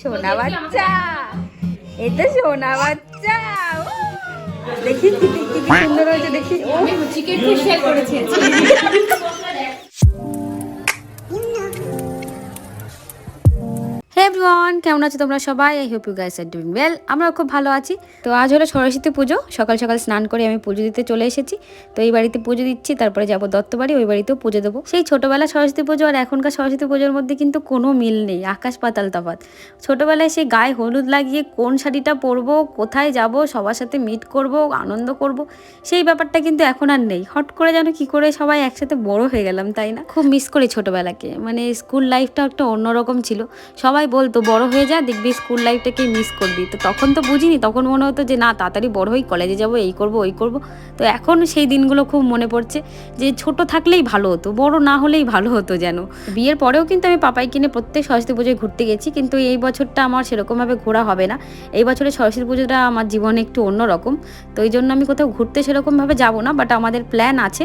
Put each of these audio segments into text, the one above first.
সোনা বাচ্চা, এই তো সোনা বাচ্চা। দেখি কি সুন্দর হয়েছে, দেখি চিকেন শেয়ার করেছে। হে এভরিওয়ান, কেমন আছো তোমরা সবাই? I hope you guys are doing well. আমরা খুব ভালো আছি। তো আজ হলো সরস্বতী পুজো। সকাল সকাল স্নান করে আমি পুজো দিতে চলে এসেছি। তো এই বাড়িতে পুজো দিচ্ছি, তারপরে যাবো দত্তবাড়ি, ওই বাড়িতেও পুজো দেবো। সেই ছোটোবেলা সরস্বতী পুজো আর এখনকার সরস্বতী পুজোর মধ্যে কিন্তু কোনো মিল নেই, আকাশ পাতাল তফাৎ। ছোটোবেলায় সেই গায়ে হলুদ লাগিয়ে কোন শাড়িটা পরবো, কোথায় যাব, সবার সাথে মিট করব, আনন্দ করব, সেই ব্যাপারটা কিন্তু এখন আর নেই। হট করে যেন কি করে সবাই একসাথে বড় হয়ে গেলাম, তাই না? খুব মিস করি ছোটোবেলাকে। মানে স্কুল লাইফটা একটা অন্যরকম ছিল। সবাই বলতো বড় হয়ে যা, দেখবি স্কুল লাইফটাকে মিস করবি। তো তখন তো বুঝিনি, তখন মনে হতো যে না, তাড়াতাড়ি বড় হই, কলেজে যাব, এই করব ওই করব। তো এখন সেই দিনগুলো খুব মনে পড়ছে যে ছোট থাকলেই ভালো হতো, বড় না হলেই ভালো হতো যেন। বিয়ের পরেও কিন্তু আমি পাপাই কিনে প্রত্যেক সরস্বতী পুজোয় ঘুরতে গেছি, কিন্তু এই বছরটা আমার সেরকমভাবে ঘোরা হবে না। এই বছরের সরস্বতী পুজোটা আমার জীবনে একটু অন্যরকম। তো এই জন্য আমি কোথাও ঘুরতে সেরকমভাবে যাব না, বাট আমাদের প্ল্যান আছে।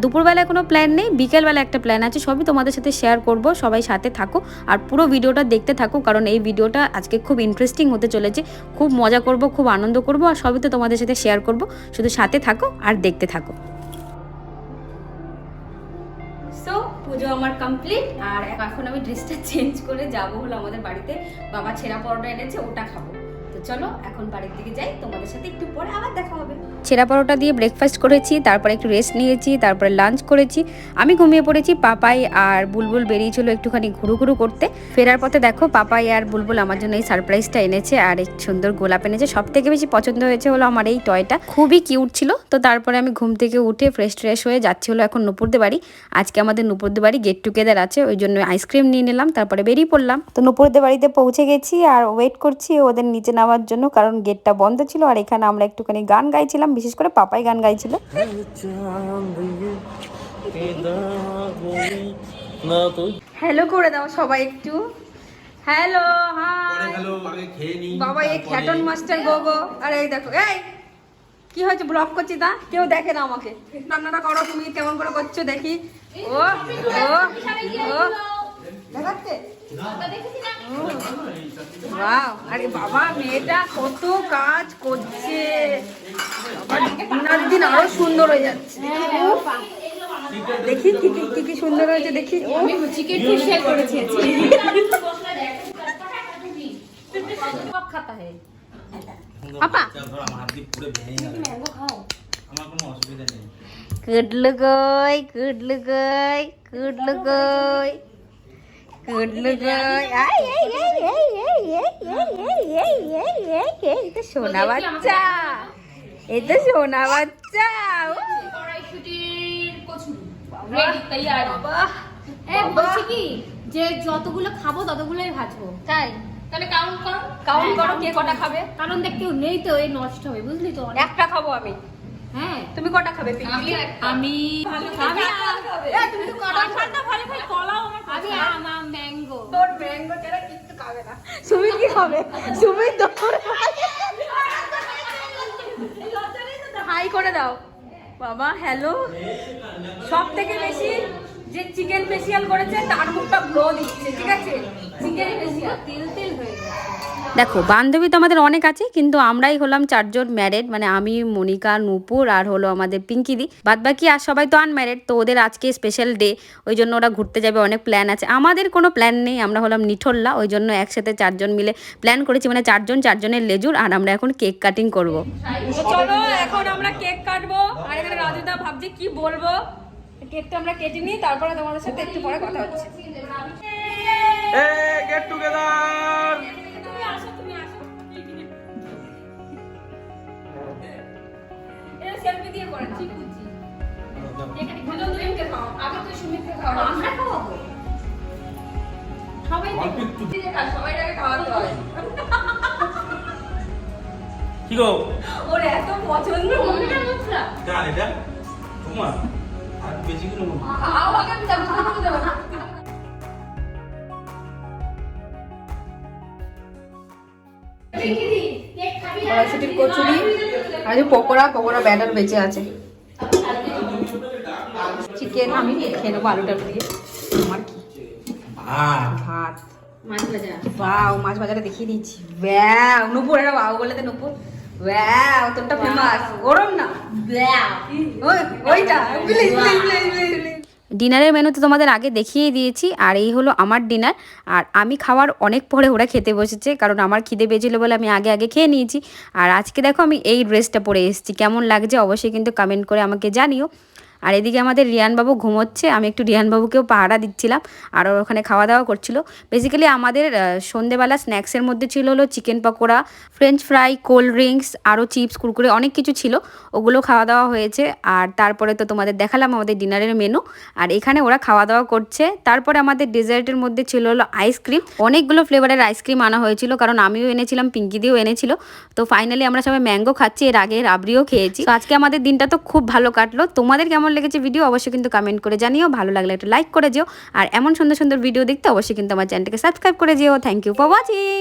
দুপুরবেলায় কোনো প্ল্যান নেই, বিকেলবেলা একটা প্ল্যান আছে, সবই তোমাদের সাথে শেয়ার করব। সবাই সাথে থাকো আর পুরো ভিডিওটা দেখতে থাকো, কারণ এই ভিডিওটা আজকে খুব ইন্টারেস্টিং হতে চলেছে। খুব মজা করব, খুব আনন্দ করব, আর সবই তো তোমাদের সাথে শেয়ার করব। শুধু সাথে থাকো আর দেখতে থাকো। সো পুজো আমার কমপ্লিট, আর এখন আমি ড্রেসটা চেঞ্জ করে যাবো হলো আমাদের বাড়িতে। বাবা ছেঁড়া পরোটা এনেছে, ওটা খাবো। তো চলো এখন বাড়ির দিকে যাই, তোমাদের সাথে একটু পরে আবার দেখা হবে। ছেঁড়া পরোটা দিয়ে ব্রেকফাস্ট করেছি, তারপরে একটু রেস্ট নিয়েছি, তারপরে লাঞ্চ করেছি। আমি ঘুমিয়ে পড়েছি, পাপাই আর বুলবুল বেরিয়েছিল একটুখানি ঘুরু করতে। ফেরার পথে দেখো পাপাই আর বুলবুল আমার জন্য এই সারপ্রাইজটা এনেছে, আর এক সুন্দর গোলাপ এনেছে। সব থেকে বেশি পছন্দ হয়েছে হলো আমার এই টয়টা, খুবই কিউট ছিল। তো তারপরে আমি ঘুম থেকে উঠে ফ্রেশ হয়ে যাচ্ছি হলো এখন নুপুরদের বাড়ি। আজকে আমাদের নুপুরদের বাড়ি গেট টুগেদার আছে, ওই জন্য আইসক্রিম নিয়ে নিলাম, তারপরে বেরিয়ে পড়লাম। তো নুপুরদের বাড়িতে পৌঁছে গেছি আর ওয়েট করছি ওদের নিচে নামার জন্য, কারণ গেটটা বন্ধ ছিল। আর এখানে আমরা একটুখানি গান গাইছিলাম, বিশেষ করে পাপাই গান গাইছিল। হ্যালো করে দাও সবাই একটু। হ্যালো, হাই বাবা, এই খ্যাটন মাস্টার গোগো। আর এই দেখো, এই কি হয়েছে, ব্লগ করছি তা কেউ দেখে না আমাকে। রান্নাটা করো তুমি, কেমন করে করছো দেখি। ও ও ও দেখাচ্ছে। আরে বাবা, মেয়েটা কত কাজ করছে, দিনার দিন আরো সুন্দর হয়ে যাচ্ছে। দেখি কি সুন্দর হয়েছে, দেখি। চিকেন শেয়ার করেছে। পাপা কুডলু গই কুডলু গই কুডলু গই কুডলু গই। এই তো সোনা বাচ্চা, এই তো সোনা বাচ্চা। বলছি কি যে যতগুলো খাবো ততগুলোই ভাজবো, তাই তাহলে কাউন্ট করো কে কটা খাবে, কারণ দেখ কেউ নেই তো, এই নষ্ট হবে, বুঝলি তো। একটা খাবো আমি। হ্যাঁ, তুমি কটা খাবে? আমি তুমি তো কটা ভালো খাই, কলাও আমার। আমি ম্যাঙ্গো। তোর ম্যাঙ্গো ছাড়া কিচ্ছু খাবে না। সুমি কি খাবে? সুমি তো হাই করে দাও বাবা। হ্যালো। সব থেকে বেশি যে চিকেন ফেসিয়াল করেছে তার মুখটা গ্লো দিচ্ছে, ঠিক আছে? চিকেন ফেসিয়াল তেল হয়ে গেছে। দেখো বান্ধবী তো আমাদের অনেক আছে, কিন্তু আমরাই হলাম চারজন ম্যারেড, মানে আমি, মনিকা, নূপুর আর হলো আমাদের পিঙ্কিদি। বাদ বাকি আর সবাই তো আনম্যারেড। তো ওদের আজকে স্পেশাল ডে, ওই জন্য ওরা ঘুরতে যাবে, অনেক প্ল্যান আছে। আমাদের কোনো প্ল্যান নেই, আমরা হলাম নিঠল্লা, ওই জন্য একসাথে চারজন মিলে প্ল্যান করেছি, মানে চারজনের লেজুর। আর আমরা এখন কেক কাটিং করবো। চলো এখন আমরা কেক কাটবো। আর এখানে রাজুদা ভাবছে কি বলবো। কেকটা আমরা কেটে নিই, তারপরে তোমাদের সাথে একটু পরে কথা হচ্ছে। Get together. সেলফি দিয়ে করে ঠিক বুঝছি। এখানে গুলো দুইকে খাও, আগে তো সুমিতকে খাও, আমরা খাওয়াবো সবাই। সবাই আগে খাওয়াতে হয়। কি গো, ওর এত পছন্দ মনটা মুখরা। কার এটা? তোমার আর বেশি করে বল। খাও আগে, আমি যাব না যাব না। কড়াইশুটির কচুরি আর যে পকোড়া ব্যাটার বেঁচে আছে। চিকেন আমি খেয়ে নেবো আলু টালু দিয়ে। আমার কি ভাত মাছ ভাজা। বাও, মাছ ভাজাটা দেখিয়ে দিচ্ছি। ব্যাও নুপুর, এটা বাও বলে দে নুপুর। ব্যাও তোরটা ফেমাস, গরম না ওইটা। ডিনারের মেনু তো তোমাদের আগে দেখিয়ে দিয়েছি, আর এই হলো আমার ডিনার। আর আমি খাওয়ার অনেক পরে ওরা খেতে বসেছে, কারণ আমার খিদে বেজেলো বলে আমি আগে আগে খেয়ে নিয়েছি। আর আজকে দেখো আমি এই ড্রেসটা পরে এসেছি, কেমন লাগছে অবশ্যই কিন্তু কমেন্ট করে আমাকে জানিও। আর এদিকে আমাদের রিয়ানবাবু ঘুমোচ্ছে, আমি একটু রিয়ানবাবুকেও পাহারা দিচ্ছিলাম, আর ওর ওখানে খাওয়া দাওয়া করছিল। বেসিক্যালি আমাদের সন্ধেবেলা স্ন্যাক্সের মধ্যে ছিল হলো chicken pakora, French fry, cold drinks, আরও চিপস, কুরকুরে অনেক কিছু ছিল, ওগুলো খাওয়া দাওয়া হয়েছে। আর তারপরে তো তোমাদের দেখালাম আমাদের ডিনারের মেনু, আর এখানে ওরা খাওয়া দাওয়া করছে। তারপরে আমাদের ডেজার্টের মধ্যে ছিল হলো আইসক্রিম, অনেকগুলো ফ্লেভারের আইসক্রিম আনা হয়েছিল, কারণ আমিও এনেছিলাম, পিঙ্কি দিয়েও এনেছিল। তো ফাইনালি আমরা সবাই ম্যাঙ্গো খাচ্ছি, এর আগে রাবড়িও খেয়েছি। তো আজকে আমাদের দিনটা তো খুব ভালো কাটলো। তোমাদের কেমন লেগেছে ভিডিও অবশ্যই কিন্তু কমেন্ট করে জানিও, ভালো লাগলে একটা লাইক করে যেও, আর এমন সুন্দর সুন্দর ভিডিও দেখতে অবশ্যই কিন্তু আমার চ্যানেলটাকে সাবস্ক্রাইব করে যেও। Thank you for watching.